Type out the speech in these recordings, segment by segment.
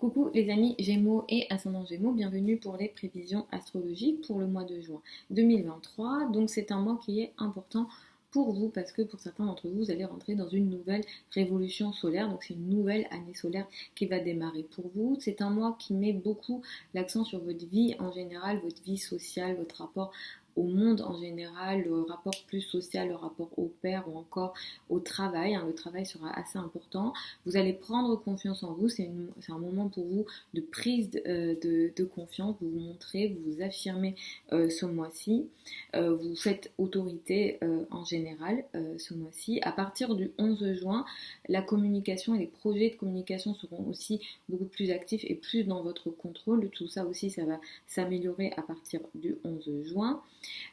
Coucou les amis Gémeaux et ascendant Gémeaux, bienvenue pour les prévisions astrologiques pour le mois de juin 2023. Donc c'est un mois qui est important pour vous parce que pour certains d'entre vous, vous allez rentrer dans une nouvelle révolution solaire. Donc c'est une nouvelle année solaire qui va démarrer pour vous. C'est un mois qui met beaucoup l'accent sur votre vie en général, votre vie sociale, votre rapport au monde en général, le rapport plus social, le rapport au père ou encore au travail. Le travail sera assez important. Vous allez prendre confiance en vous. C'est un moment pour vous de prise de confiance. Vous vous montrez, vous vous affirmez ce mois-ci. Vous faites autorité en général ce mois-ci. À partir du 11 juin, la communication et les projets de communication seront aussi beaucoup plus actifs et plus dans votre contrôle. Tout ça aussi, ça va s'améliorer à partir du 11 juin.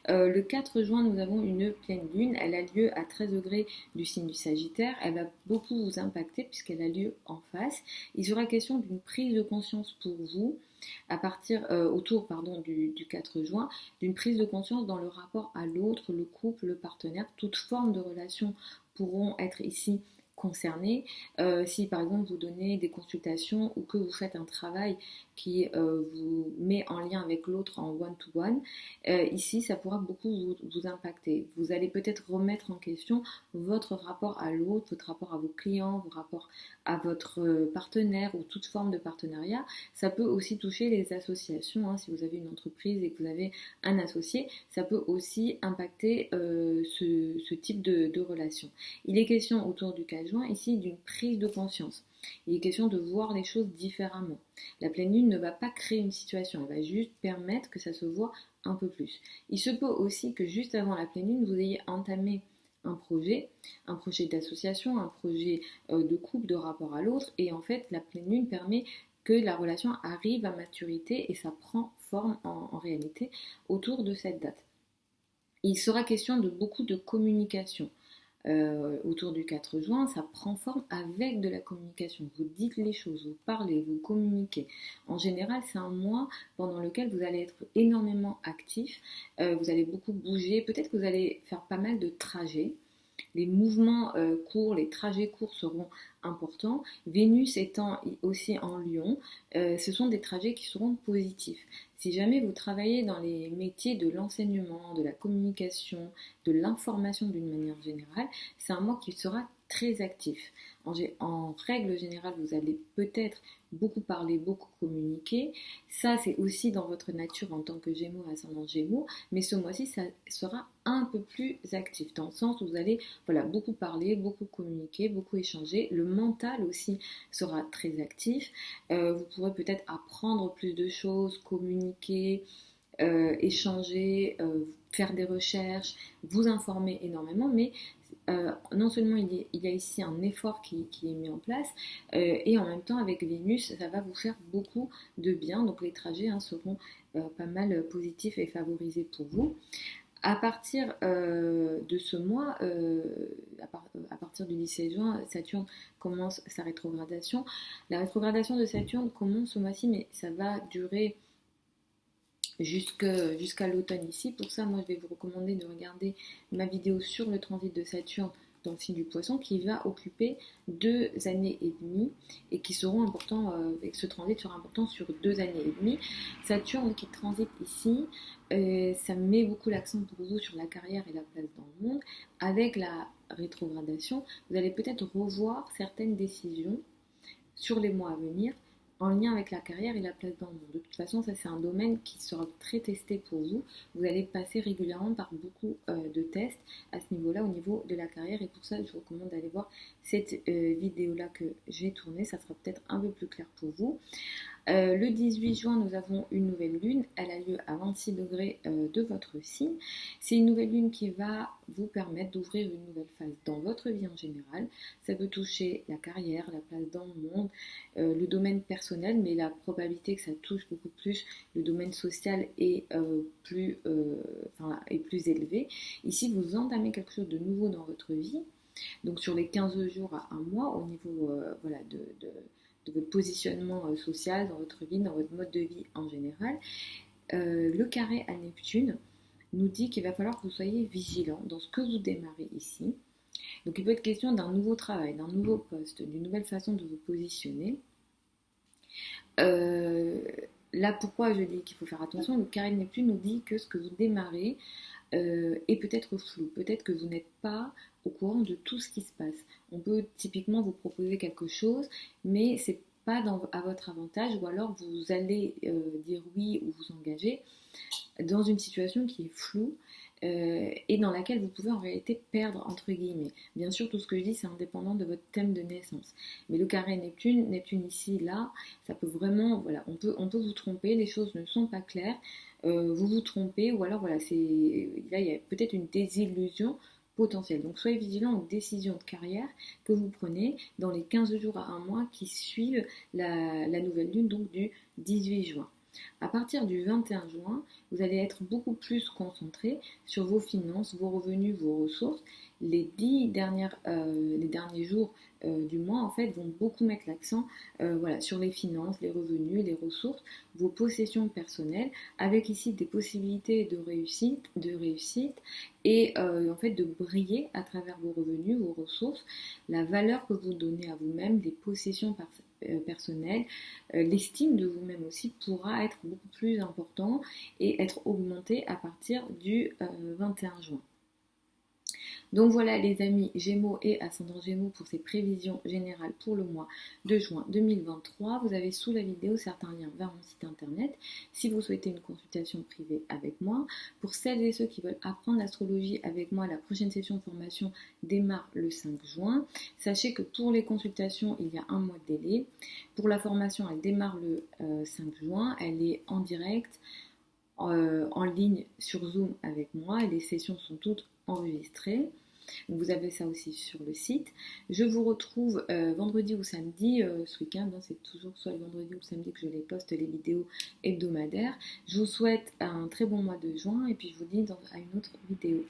Le 4 juin, nous avons une pleine lune. Elle a lieu à 13 degrés du signe du Sagittaire. Elle va beaucoup vous impacter puisqu'elle a lieu en face. Il sera question d'une prise de conscience pour vous à partir autour du 4 juin, d'une prise de conscience dans le rapport à l'autre, le couple, le partenaire. Toutes formes de relations pourront être ici concernées. Si par exemple vous donnez des consultations ou que vous faites un travail qui vous met en lien avec l'autre en one-to-one, ici ça pourra beaucoup vous impacter. Vous allez peut-être remettre en question votre rapport à l'autre, votre rapport à vos clients, votre rapport à votre partenaire ou toute forme de partenariat. Ça peut aussi toucher les associations, si vous avez une entreprise et que vous avez un associé, ça peut aussi impacter ce type de relation. Il est question autour du 4 juin ici d'une prise de conscience. Il est question de voir les choses différemment. La pleine lune ne va pas créer une situation, elle va juste permettre que ça se voit un peu plus. Il se peut aussi que juste avant la pleine lune, vous ayez entamé un projet d'association, un projet de couple, de rapport à l'autre, et en fait la pleine lune permet que la relation arrive à maturité et ça prend forme en réalité autour de cette date. Il sera question de beaucoup de communication. Autour du 4 juin, ça prend forme avec de la communication. Vous dites les choses, vous parlez, vous communiquez. En général, c'est un mois pendant lequel vous allez être énormément actif, vous allez beaucoup bouger, peut-être que vous allez faire pas mal de trajets. Les mouvements courts, les trajets courts seront importants. Vénus étant aussi en Lion, ce sont des trajets qui seront positifs. Si jamais vous travaillez dans les métiers de l'enseignement, de la communication, de l'information d'une manière générale, c'est un mois qui sera très actif. En règle générale, vous allez peut-être beaucoup parler, beaucoup communiquer. Ça, c'est aussi dans votre nature en tant que Gémeaux, ascendant Gémeaux. Mais ce mois-ci, ça sera un peu plus actif, dans le sens où vous allez beaucoup parler, beaucoup communiquer, beaucoup échanger. Le mental aussi sera très actif. Vous pourrez peut-être apprendre plus de choses, communiquer, échanger, faire des recherches, vous informer énormément, mais non seulement il y a ici un effort qui est mis en place, et en même temps avec Vénus, ça va vous faire beaucoup de bien, donc les trajets seront pas mal positifs et favorisés pour vous. À partir de ce mois, à partir du 17 juin, Saturne commence sa rétrogradation. La rétrogradation de Saturne commence ce mois-ci, mais ça va durer jusqu'à l'automne ici. Pour ça, moi, je vais vous recommander de regarder ma vidéo sur le transit de Saturne dans le signe du Poisson qui va occuper 2 années et demie et qui seront importants, et que ce transit sera important sur 2 années et demie. Saturne qui transite ici, ça met beaucoup l'accent pour vous sur la carrière et la place dans le monde. Avec la rétrogradation, vous allez peut-être revoir certaines décisions sur les mois à venir en lien avec la carrière et la place dans le monde. De toute façon, ça c'est un domaine qui sera très testé pour vous. Vous allez passer régulièrement par beaucoup de tests à ce niveau-là, au niveau de la carrière. Et pour ça, je vous recommande d'aller voir cette vidéo-là que j'ai tournée. Ça sera peut-être un peu plus clair pour vous. Le 18 juin, nous avons une nouvelle lune. Elle a lieu à 26 degrés de votre signe. C'est une nouvelle lune qui va vous permettre d'ouvrir une nouvelle phase dans votre vie en général. Ça peut toucher la carrière, la place dans le monde, le domaine personnel, mais la probabilité que ça touche beaucoup plus le domaine social est plus élevée. Ici, vous entamez quelque chose de nouveau dans votre vie. Donc sur les 15 jours à un mois, au niveau de votre positionnement social dans votre vie, dans votre mode de vie en général. Le carré à Neptune nous dit qu'il va falloir que vous soyez vigilant dans ce que vous démarrez ici. Donc il peut être question d'un nouveau travail, d'un nouveau poste, d'une nouvelle façon de vous positionner. Euh, Là, pourquoi je dis qu'il faut faire attention, le carré de Neptune nous dit que ce que vous démarrez est peut-être flou, peut-être que vous n'êtes pas au courant de tout ce qui se passe. On peut typiquement vous proposer quelque chose, mais c'est pas à votre avantage, ou alors vous allez dire oui ou vous engager dans une situation qui est floue et dans laquelle vous pouvez en réalité perdre entre guillemets. Bien sûr, tout ce que je dis, c'est indépendant de votre thème de naissance. Mais le carré Neptune, Neptune ici, là, ça peut vraiment, voilà, on peut vous tromper, les choses ne sont pas claires, vous vous trompez, ou alors voilà, là, il y a peut-être une désillusion potentielle. Donc soyez vigilant aux décisions de carrière que vous prenez dans les 15 jours à un mois qui suivent la nouvelle lune, donc du 18 juin. À partir du 21 juin, vous allez être beaucoup plus concentré sur vos finances, vos revenus, vos ressources. Les derniers jours du mois, en fait, vont beaucoup mettre l'accent voilà, sur les finances, les revenus, les ressources, vos possessions personnelles, avec ici des possibilités de réussite et en fait de briller à travers vos revenus, vos ressources, la valeur que vous donnez à vous-même, des possessions personnelles, l'estime de vous-même aussi pourra être beaucoup plus important et être augmentée à partir du 21 juin. Donc voilà les amis Gémeaux et ascendant Gémeaux pour ces prévisions générales pour le mois de juin 2023. Vous avez sous la vidéo certains liens vers mon site internet si vous souhaitez une consultation privée avec moi. Pour celles et ceux qui veulent apprendre l'astrologie avec moi, la prochaine session de formation démarre le 5 juin. Sachez que pour les consultations, il y a un mois de délai. Pour la formation, elle démarre le 5 juin. Elle est en direct, en ligne sur Zoom avec moi et les sessions sont toutes enregistrées. Vous avez ça aussi sur le site. Je vous retrouve vendredi ou samedi, ce week-end, hein, c'est toujours soit le vendredi ou le samedi que je les poste les vidéos hebdomadaires. Je vous souhaite un très bon mois de juin et puis je vous dis à une autre vidéo.